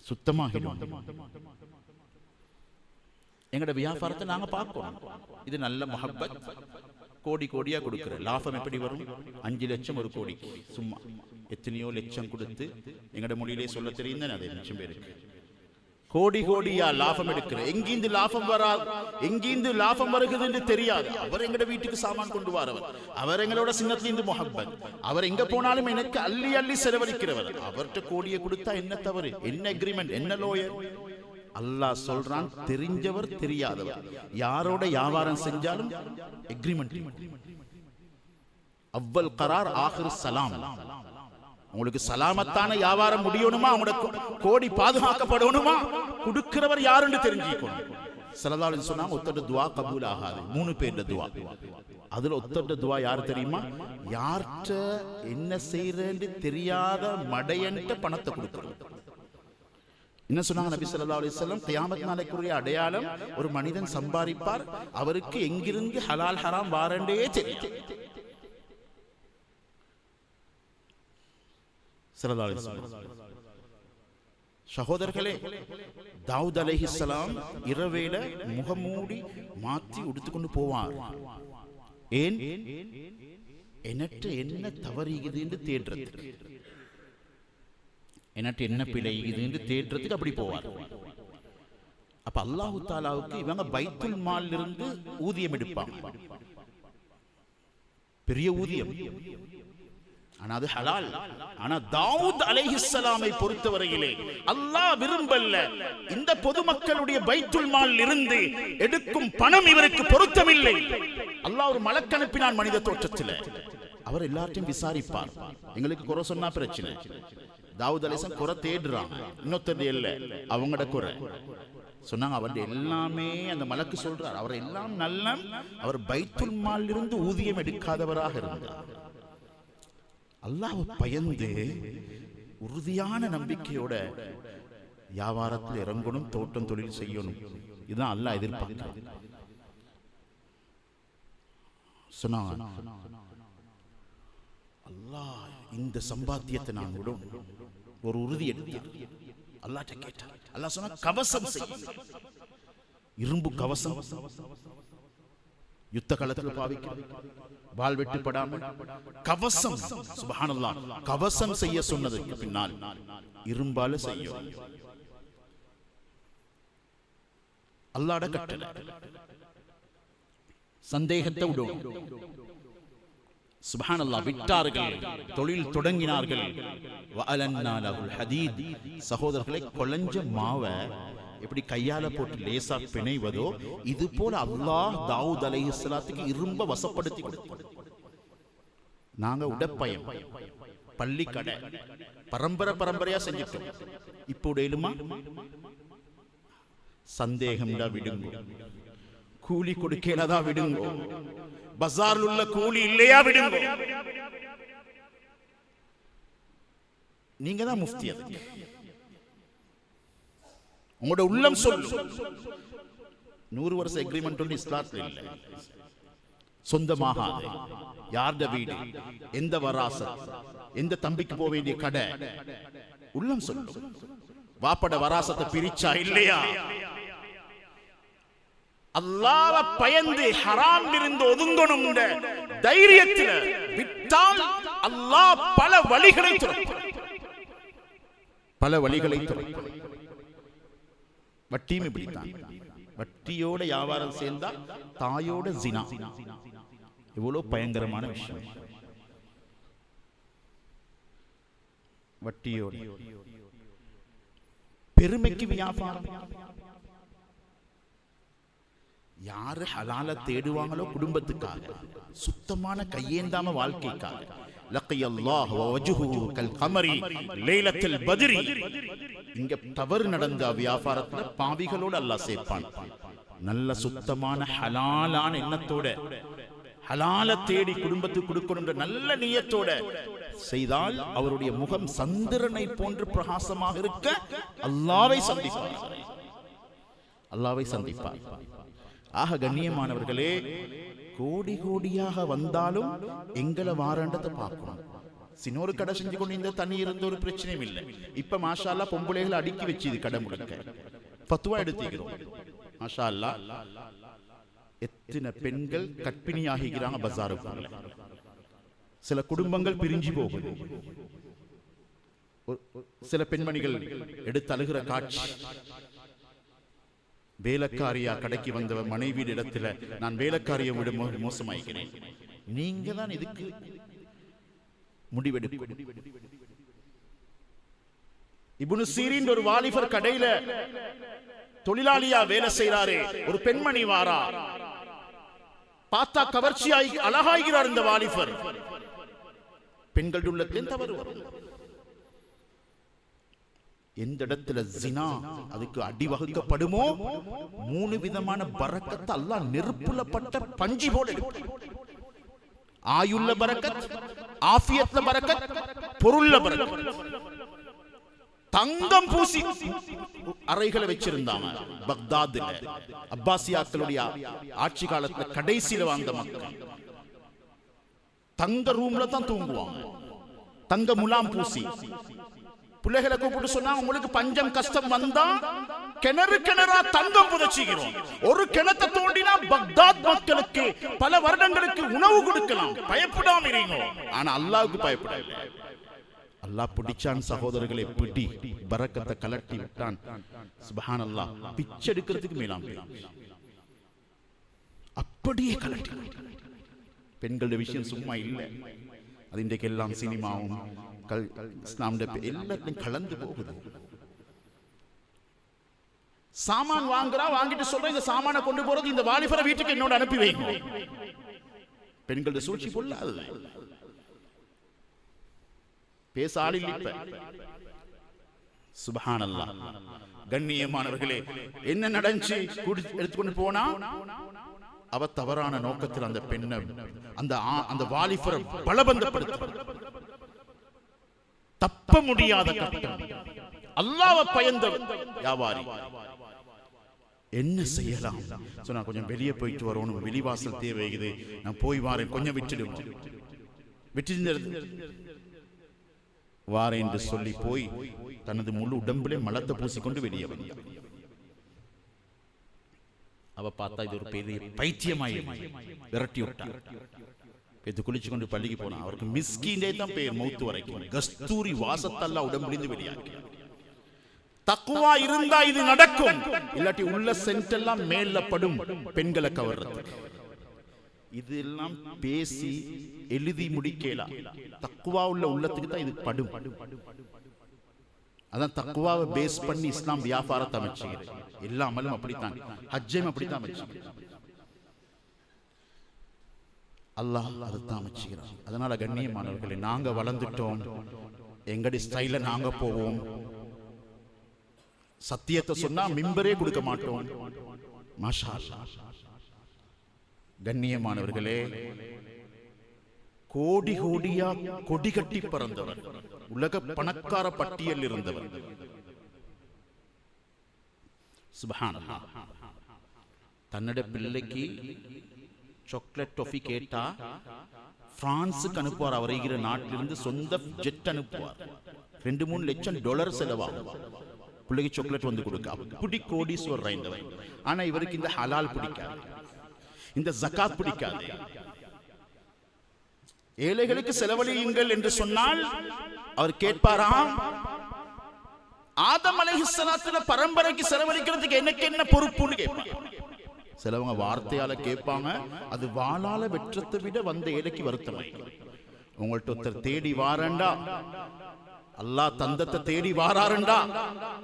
சுத்தமாகிடும். எங்கட வியாபாரத்தை நாங்க பார்க்கணும். இது நல்ல முஹப்பத், கோடி கோடியா கொடுக்கிற லாபம் எப்படி வரும்? 5 லட்சம் ஒரு கோடிக்கு, சும்மா எத்தனையோ லட்சம் கொடுத்து, எங்கட மொழியிலே சொல்ல தெரியும் தானே, அது லட்சம் பேருக்கு கோடி கோடியா லாபம் எடுக்கிற. எங்கிருந்து லாபம் வராது, எங்கிருந்து லாபம் வருகிறது என்று தெரியாது. அவர் எங்கட வீட்டுக்கு சாமான் கொண்டு வரவர், அவர் எங்களோட சின்னத்திலிருந்து முஹப்பத், அவர் எங்க போனாலும் எனக்கு அள்ளி அள்ளி செலவழிக்கிறவர். அவர்கிட்ட கோடியை கொடுத்தா என்ன தவறு, என்ன அக்ரிமெண்ட், என்ன லோயர்? அல்லாஹ் சொல்றான், தெரிஞ்சவர் தெரியாதவர் யாரோட வியாபாரம் செஞ்சாலும் அக்ரிமெண்ட். அவ்வல் கரார் ஆகிர் சலாம். உங்களுக்கு சலாமத்தான வியாபாரம் முடியணுமா, உங்களுக்கு கோடி பாதுகாக்கப்படணுமா, கொடுக்கிறவர் யாருன்னு தெரிஞ்சுக்கணும். ஸல்லல்லாஹு அலைஹி வஸல்லம் ஒத்தட துஆ கபூல் ஆகாது. 3 பேர்ட துஆ. அதுல ஒத்தட துஆ யார் தெரியுமா? யார்ட்ட என்ன செய்யறேன்னு தெரியாத மடையன்ட்ட பணத்தை கொடுக்கறது. என்ன சொன்னாங்க நபி ஸல்லல்லாஹு அலைஹி வஸல்லம்? கியாமத் நாளைக்குரிய அடையாளம், ஒரு மனிதன் சம்பாதிப்பார், அவருக்கு எங்கிருந்து ஹலால் ஹராம் வாரண்டே தெரியும். ஸல்லல்லாஹு அலைஹி வஸல்லம் சகோதரர்களே, தாவூத் அலைஹிஸ்ஸலாம் இரவேல முகமூடி மாத்தி உடுத்துக்கொண்டு போவார். ஏன்? என்னட்ட என்ன தவறுகுதுன்னு தேடுறதுக்கு, என்னட்ட என்ன பிழைகுதுன்னு தேடுறதுக்கு அப்படி போவார். அப்ப அல்லாஹ் தஆலாவுக்கு இவங்க பைத்துல் மால்ல இருந்து ஊதியம் எடுப்பாங்க, பெரிய ஊதியம். ஆனா அது ஹலால். ஆனா தாவூத் அலைஹிஸ்ஸலாமை பொறுத்தவரையிலே அல்லாஹ் விரும்பல்ல. இந்த பொதுமக்களுடைய பைத்துல் மால் இருந்து எடுக்கும் பணம் இவருக்கு பொருத்தமில்லை. அல்லாஹ் ஒரு மலக்கு அனுப்பினான் மனித தோற்றத்தில். அவர் எல்லாத்தையும் விசாரிப்பார். எங்களுக்கு குறை சொன்னா பிரச்சனை. தாவூத் அலைஹிஸ்ஸலாம் குறை தேடுறாங்க, இன்னொருத்தர் இல்ல, அவங்களோட குறை சொன்னாங்க. அவர் எல்லாமே அந்த மலக்கு சொல்றார், அவர் எல்லாம் நல்ல, அவர் பைத்துல் மால் இருந்து ஊதியம் எடுக்காதவராக இருந்தார். அல்லாஹ் பயந்து உறுதியான நம்பிக்கையோட வியாபாரத்தில் இறங்கணும், தோட்டம் தொழில் செய்யணும். இதுதான் அல்லாஹ் எதிர்பார்க்கிறார். சொன்னாங்க, அல்லாஹ் இந்த சம்பாத்தியத்தை நான் விடும், ஒரு உறுதி எடுத்தார். அல்லாஹ்ட்ட கேட்டார். அல்லாஹ் சொன்னா, கவசம் செய், இரும்பு கவசம், யுத்த காலத்தில் பாவிக்கிறது, வாள் வெட்டுப்படாமல் கவசம். சுப்ஹானல்லாஹ், கவசம் செய்ய சொன்னதுக்கு பின்னால் இரும்பால செய்யும். அல்லாஹ்ட கட்டளை. சந்தேகத்தை விடும். சுப்ஹானல்லாஹ், விட்டார்கள், தொழில் தொடங்கினார்கள். வஅலன்னா லஹுல் ஹதீத். சகோதரர்களை, கொலஞ்ச மாவை எப்படி கையால போட்டு லேசா பிணைவதோ இது போல அல்லாஹ் தாவூத் அலைஹிஸ்ஸலாத்துக்கு இரும்ப வசப்படுத்தி கொடுத்தார். நாங்க உடப்பயம், பள்ளி கடை பரம்பரையா செஞ்சிட்டோம். இப்போ உடையலுமா? சந்தேகம்டா விடுங்கோ, கூலி கொடுக்கலதா விடுங்கோ, பஜார்ல உள்ள கூலி இல்லையா விடுங்கோ. நீங்க தான் முஃப்தி. அதுக்கு உங்களோட உள்ளம் சொல்லு. 100 வருஷ அக்ரிமெண்ட் ஒன்று இஸ்லாத்தில் இல்லை. சொந்தமாக யார்ட வீடு, எந்த வராசத், எந்த தம்பிக்கு போக வேண்டிய கடை, உள்ளம் சொல்லு. வாப்பட வராசத்தை பிரிச்சா இல்லையா? அல்லாஹ்வை பயந்து ஹராம் இருந்து ஒதுங்கணும் தைரியத்தில் விட்டால் அல்லாஹ் பல வழிகளை திறப்பான், பல வழிகளை திறப்பான். வட்டியும் இப்படித்தான். வட்டியோட வியாபாரம் சேர்ந்தா தாயோட ஜினா. எவ்வளவு பயங்கரமான விஷயம். வட்டியோட பெருமைக்கு வியாபாரம். யாரு ஹலால தேடுவாங்களோ குடும்பத்துக்காக, சுத்தமான கையேந்தாம வாழ்க்கைக்காக. லக்கியல்லாஹு வஜ்ஹுஹு கல் கமரி லைலத்துல் பத்ரி. இங்க தவறு நடந்த வியாபாரத்துல பாவிகளோடு அல்லாஹ் சேர்ப்பான். நல்ல சுத்தமான ஹலாலான எண்ணத்தோட, ஹலால தேடி குடும்பத்துக்கு கொடுக்கணும் நல்ல நியத்தோட செய்தால் அவருடைய முகம் சந்திரனை போன்று பிரகாசமாக இருக்க அல்லாஹ்வை சந்திப்பார். அல்லாஹ்வை சந்திப்பார். ஆக கண்ணியமானவர்களே, கோடி கோடியாக வந்தாலும் எங்களை வாராண்டத்தை பார்க்கணும். சின்னொரு கடை செஞ்சு கொண்டு இந்த தண்ணி இருந்த ஒரு பிரச்சனையும் இல்லை. இப்ப மாஷா அல்லாஹ் பொம்பளைகளை அடுக்கி வச்சு இது கடை முழுக்க 10 ரூபாய் எடுத்துக்கிறோம். மாஷா அல்லாஹ் எத்தனை பெண்கள் கற்பிணியாகிறாங்க பஜாருக்குள்ள. சில குடும்பங்கள் பிரிஞ்சு போகுது. சில பெண்மணிகள் எடுத்து அழுகிற காட்சி. வேலைக்காரியா கடைக்கு வந்தவ மனைவி இடத்துல நான் வேலைக்காரியை விட மோசமாயிருக்கிறேன். நீங்க தான் இதுக்கு முடிவெடுக்க. இப்னு சீரின் ஒரு வாலிபர் கடையில தொழிலாளியா வேலை செய்யறாரு. ஒரு பெண்மணி வாரா, பார்த்தா கவர்ச்சியாகி அழகாகிறார் இந்த வாலிபர். பெண்கள் உள்ளத்தில் தவறு வரும். எந்த இடத்துல ஜினா அதுக்கு அடி வகுக்கப்படுமோ 3 விதமான பரக்கத்தை அல்லாஹ் நெருப்புல பட்ட பஞ்சி போல எடுக்கும். ஆயுள்ள பரக்கத், ஆஃபியத்ல பரக்கத், பொருள்ல பரக்கத். தங்கம் பூசி அறைகளை வச்சிருந்தாங்க பக்தாதுல. அப்பாசியாக்களுடைய ஆட்சி காலத்துல கடைசியில வாழ்ந்த மக்கள் தங்க ரூம்ல தான் தூங்குவாங்க. தங்க முலாம் பூசி பிள்ளைகளை கூப்பிட்டு சொன்னா, உங்களுக்கு பஞ்சம் கஷ்டம் வந்தா கிணறு கிணறா தங்கம் புதைச்சிக்கிறோம். ஒரு கிணத்தை தோண்டினா பக்தாத் மக்களுக்கு பல வருடங்களுக்கு உணவு கொடுக்கலாம். பயப்படாம இருங்க. ஆனா அல்லாஹ்வுக்கு பயப்படல. அல்லாஹ் பிடிச்சான் சகோதரர்களை, பிடி பரக்கத்தை கலட்டி விட்டான். சுப்ஹானல்லாஹ், பிச்சை எடுக்கிறதுக்கு மேலாம் அப்படியே கலட்டி. பெண்களுடைய விஷயம் சும்மா இல்லை. அது இன்றைக்கு எல்லாம் சினிமாவும் எல்லாத்தையும் கலந்து போகுது. சாமான் வாங்குறா, வாங்கிட்டு சொல்ற இந்த சாமான கொண்டு போறது இந்த வாலிபரை வீட்டுக்கு என்னோட அனுப்பி வைங்க. பெண்களுடைய சூழ்ச்சி பொல்லாது. பேச ஆளில் இப்ப. சுப்ஹானல்லாஹ். கண்ணியமானவர்களே, என்ன நடந்துச்சு? எடுத்துக்கொண்டு போனா அவ தவறான நோக்கத்தில் அந்த பெண்ணை அந்த வாலிபரை பலபந்தப்படுத்த தப்ப முடியாத கட்டம். அல்லாஹ்வை பயந்த வியாபாரி என்ன செய்யலாம்? சொன்னா, கொஞ்சம் வெளியே போயிட்டு வரணும், வெளிவாசல் தேவைக்குது, நான் போய் வாரேன், கொஞ்சம் விட்டுடுவோம். விட்டு வாரேன் என்று சொல்லி போய் தனது முழு உடம்பிலே மலத்தை பூசிக்கொண்டு வெளியே வந்தார். அவ பார்த்தா இது ஒரு பெரிய பைத்தியமாயி விரட்டி விட்டார். குளிச்சு கொண்டு பள்ளிக்கு போனா. அவருக்கு மிஸ்கீனே தான் பேர். மௌத்து வரைக்கும் கஸ்தூரி வாசத்தல்ல உடம்பிலிருந்து வெளியாக்கி. தக்குவா இருந்தா இது நடக்கும். இல்லாட்டி உள்ள சென்ட் எல்லாம் மேல படும். பெண்களை கவர்றது இதெல்லாம் பேசி எழுதி முடிக்கலாம். தக்குவா உள்ள உள்ளத்துக்கு தான் இது படும். அதான் தக்குவாவை பேஸ் பண்ணி இஸ்லாம் வியாபாரத்தை அமைச்சுகிறது. எல்லா அமலும் அப்படித்தான், ஹஜ்ஜையும் அப்படித்தான் அமைச்சுகிறது. அல்லாஹ் அதுதான் அமைச்சுகிறான். அதனால கண்ணியமானவர்களே, நாங்க வளர்ந்துட்டோம், எங்கடி ஸ்டைல நாங்க போவோம். சத்தியத்தை சொன்னா மிம்பரே கொடுக்க மாட்டோம். மாஷா அல்லாஹ். கண்ணியமானவர்களே, கோடி கோடியா கொடி கட்டி பறந்தவர், உலக பணக்கார பட்டியல் இருந்தவர். சுப்ஹானல்லாஹ். தன்னோட பிள்ளைக்கு சாக்லேட் டாஃபி கேட்டா பிரான்ஸுக்கு அனுப்புவார். அவர் இருக்கிற நாட்டிலிருந்து சொந்த ஜெட் அனுப்புவார். $2-3 லட்சம் செலவாகும் பிள்ளைக்கு சாக்லேட் வந்து கொடுக்க. அப்படி கோடீஸ்வரர் இருந்தவர். ஆனா இவருக்கு இந்த ஹலால் பிடிக்காது, இந்த ஜகாத் பிடிக்காது. ஏழைகளுக்கு செலவழியுங்கள் என்று சொன்னால் அவர் கேட்பாராம், ஆதம் அலைஹிஸ்ஸலாத்துல பரம்பரைக்கு செலவழிக்கிறதுக்கு எனக்கு என்ன பொறுப்புன்னு கேட்பாங்க. சிலவங்க வார்த்தையால கேட்பாங்க, அது வாளால வெற்றத்தை விட வந்த ஏழைக்கு வருத்தமாய். உங்கள்ட்ட ஒருத்தர் தேடி வாரண்டா, அல்லாஹ் தந்தத்தை தேடி வாராருண்டா,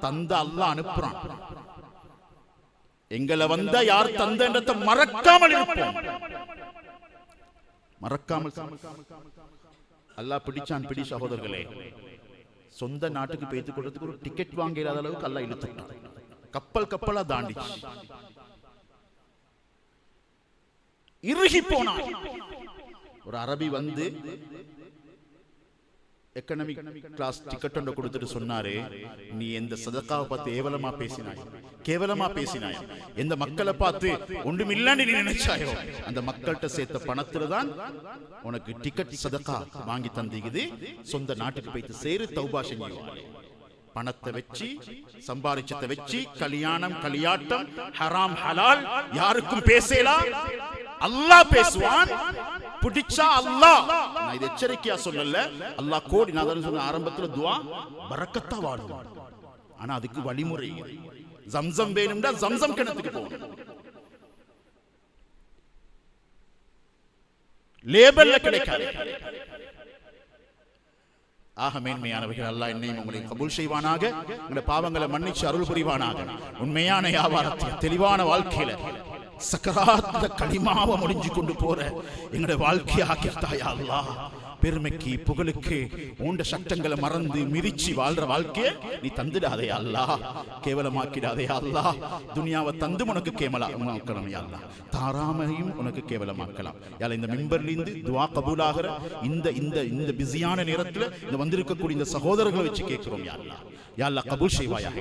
தந்த அல்லாஹ் அனுப்புறான். எங்களை வந்த யார் தந்தன்றதை மறக்காமல் இருப்போம். மறக்காமல் அல்லாஹ் பிடிச்சான். பிடி சகோதரர்களே, சொந்த நாட்டுக்கு பேத்துக் கொள்றதுக்கு ஒரு டிக்கெட் வாங்க இல்லாத அளவுக்கு அல்லாஹ் இழுத்துட்டான். கப்பல் கப்பலா தாண்டிச்சு. இறுகி போனான். ஒரு அரபி வந்து எக்கனாமிக் கிளாஸ் டிக்கெட் ஒன்று கொடுத்துட்டு சொன்னாரு, நீ எந்த சதக்காவை பார்த்து கேவலமா பேசினாய், எந்த மக்களை பார்த்து ஒன்றுமில்லான்னு நீ நினைச்சாயோ அந்த மக்கள்கிட்ட சேர்த்த பணத்துல தான் உனக்கு டிக்கெட் சதக்கா வாங்கி தந்தீங்குது. சொந்த நாட்டுக்கு போயிட்டு சேரு, தௌபா செஞ்சு. பணத்தை வச்சு சம்பாதிச்சதை வச்சு கல்யாணம் கலியாட்டம் ஹராம் ஹலால் யாருக்கும் பேசலாம். அல்லாஹ் பேசுவான். பிடிச்சா அல்லாஹ், நான் இது எச்சரிக்கையா சொல்லல, அல்லாஹ் கோடி, நான் சொன்ன ஆரம்பத்துல துஆ பரக்கத்தா வாழும். ஆனா அதுக்கு வழிமுறை. ஜம்சம் வேணும்னா ஜம்சம் கிணத்துக்கு போகணும். லேபல்ல கிடைக்காது. ஆக மேன்மையானவர்கள், அல்லாஹ் என்னையும் உங்களை கபூல் செய்வானாக. உங்களுடைய பாவங்களை மன்னிச்சு அருள் புரிவானாக. உண்மையான வியாபாரத்தில் தெளிவான வாழ்க்கையில சக்கராத்த களிமாவை முடிஞ்சு கொண்டு போற எங்களுடைய வாழ்க்கையை ஆக்கிட்டாயா அல்லாஹ். பெருமைக்கு புகழுக்கு உண்ட சட்டங்களை மறந்து மிதிச்சு வாழ்ற வாழ்க்கையை நீ தந்துடாதே அல்லாஹ், கேவலமாக்கிடாதே அல்லாஹ். துனியாவை தந்து உனக்கு கேவலமாக்கலாம் யா அல்லாஹ், தாராமையும் உனக்கு கேவலமாக்கலாம் யா அல்லாஹ். இந்த மிம்பர்லிருந்து துஆ கபூலாகிற இந்த இந்த இந்த பிஸியான நேரத்தில் இந்த வந்திருக்கக்கூடிய இந்த சகோதரர்களை வச்சு கேட்கிறோம் யா அல்லாஹ். யா அல்லாஹ் கபூல் செய்வாயாக.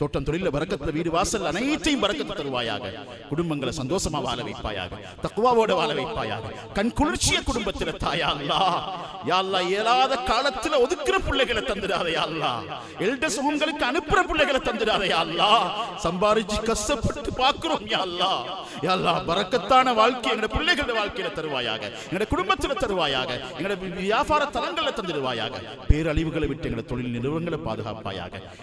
தோட்டம் தொழில பரக்கத்தை, வீடு வாசல் அனைத்தையும் பரக்கத்து தருவாயாக. குடும்பங்களை சந்தோஷமா வாழ வைப்பாயாக, தக்வாவோட வாழ வைப்பாயாக. கண் குளிர்ச்சிய குடும்பத்தில் தாயா அல்லாஹ். யா அல்லாஹ், இயலாத காலத்துல ஒதுக்குற பிள்ளைகளை தந்துடாதே யா அல்லாஹ். எல்டர்ஸ் ஹோம்களுக்கு அனுப்புற பிள்ளைகளை தந்துடாதே யா அல்லாஹ். சம்பாரிச்சு கஷ்டப்பட்டு பார்க்கிறோம் யா அல்லாஹ். யா அல்லாஹ், பரக்கத்தான வாழ்க்கை எங்க பிள்ளைகளோட வாழ்க்கையில தருவாயாக, எங்க குடும்பத்துல தருவாயாக, எங்க வியாபார தலங்களை தந்துடுவாயாக. பேரழிவுகளை விட்டு எங்க தொழில் நிறுவனங்களை பாதுகாப்பாயாக,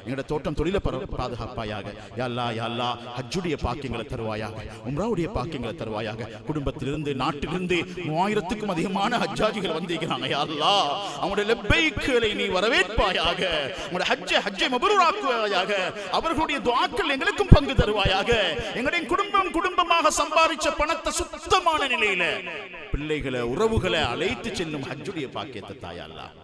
எங்க தோட்டம் தொழிலை பாதுகாப்பாயாக. யா அல்லாஹ், யா அல்லாஹ், ஹஜ்ஜுடைய பாக்கியங்களை தருவாயாக, உம்ராவுடைய பாக்கியங்களை தருவாயாக. குடும்பத்திலிருந்து நாட்டிலிருந்து 3000க்கும் அதிகமான ஹஜ்ஜாஜிகள் வந்திருக்கிறாங்க யா அல்லாஹ். அவங்களுடைய லப்பைக்களை நீ வரவேற்பாயாக, அவங்களுடைய ஹஜ்ஜை மப்ரூராக்குவாயாக. அவர்களுடைய துஆக்கள் எங்களுக்கும் பங்கு தருவாயாக. எங்களுடைய குடும்பமாக சம்பாதிச்ச பணத்தை சுத்தமான நிலையில பிள்ளைகளை உறவுகளை அழைத்து செல்லும் ஹஜ்ஜுடைய பாக்கியத்தை தாயா அல்லாஹ்.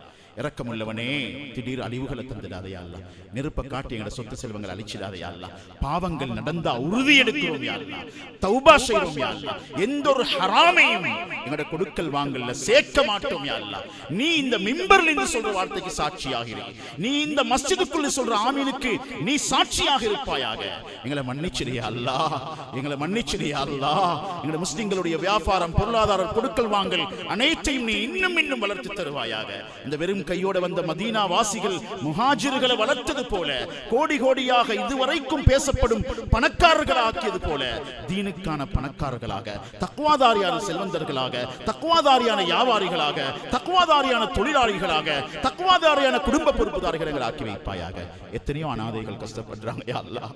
இரக்கமுள்ளவனே, திடீர் அழிவுகளை தந்துடாதையா அல்லாஹ். நெருப்ப காட்டி எங்கட சொத்து செல்வங்களை அழிச்சிடாதையா அல்லாஹ். பாவங்கள் நடந்தா உறுதி எடுக்கிறோம் யா அல்லாஹ், தௌபா செய்றோம் யா அல்லாஹ். எந்த ஒரு ஹராமையும் எங்கட கொடுக்கல் வாங்கல்ல சேர்க்க மாட்டோம் யா அல்லாஹ். நீ இந்த மிம்பர்ல இருந்து சொல்ற வார்த்தைக்கு சாட்சியாக இரு. நீ இந்த மஸ்ஜிதுக்குள்ள சொல்ற ஆமீனுக்கு நீ சாட்சியாக இருப்பாயாக. எங்களை மன்னிச்சிடு யா அல்லாஹ், எங்களை மன்னிச்சிடு யா அல்லாஹ். எங்கட முஸ்லிம்களுடைய வியாபாரம், பொருளாதார கொடுக்கல் வாங்கல் அனைத்தையும் நீ இன்னும் வளர்த்து தருவாயாக. இந்த வெறும் கையோட வந்த மதீனா வாசிகள் முஹாஜிர்களை வளர்த்தது போல, கோடி கோடியாக இதுவரைக்கும் பேசப்படும் பணக்காரர்கள் ஆக்கியது போல தீனுக்கான பணக்காரர்களாக, தக்வாதாரியான செல்வந்தர்களாக, தக்வாதாரியான வியாபாரிகளாக, தக்வாதாரியான தொழிலாளிகளாக, தக்வாதாரியான குடும்ப பொறுப்புதாரிகளை ஆக்கி வைப்பாயாக. எத்தனையோ அனாதைகள் கஷ்டப்படுறாங்க யா அல்லாஹ்,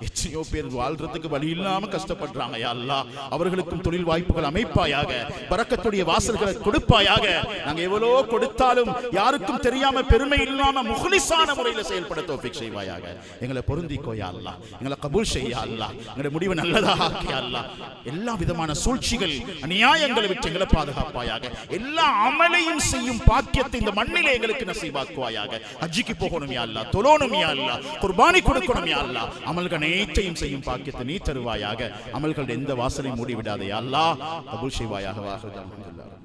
எத்தனையோ பேர் வாழ்றதுக்கு வழி இல்லாம கஷ்டப்படுறாங்க யா அல்லாஹ். அவர்களுக்கும் தொழில் வாய்ப்புகள் அமைப்பாயாக, பரக்கத்துடைய வாசல்களை கொடுப்பாயாக. நாங்க எவ்வளவு கொடுத்தாலும் யாருக்கும் தெரியாம பெருமை இல்லாம முஹ்லிஸான முறையில் செயல்பட தௌஃபீக் செய்வாயாக. எங்களை பொருந்திக்கோ யா அல்லாஹ், எங்களை கபூல் செய்ய யா அல்லாஹ். எங்களுடைய முடிவு நல்லதாக ஆக்கி யா அல்லாஹ். எல்லா விதமான சூழ்ச்சிகள் அநியாயங்களை விட்டு எங்களை பாதுகாப்பாயாக. எல்லா அமலையும் செய்யும் பாக்கியத்தை இந்த மண்ணிலே எங்களுக்கு நசீபாக்குவாயாக. ஹஜ்ஜிக்கு போகணும் யா அல்லாஹ், தொழணும் யா அல்லாஹ், குர்பானி கொடுக்கணும் யா அல்லாஹ். அமல்கள் அனைத்தையும் செய்யும் பாக்கியத்தை நீ தருவாயாக. அமல்கள் எந்த வாசலையும் மூடிவிடாதே யா அல்லாஹ். கபூல் செய்வாயாக. வாஹிர் அல்ஹம்துலில்லாஹ்.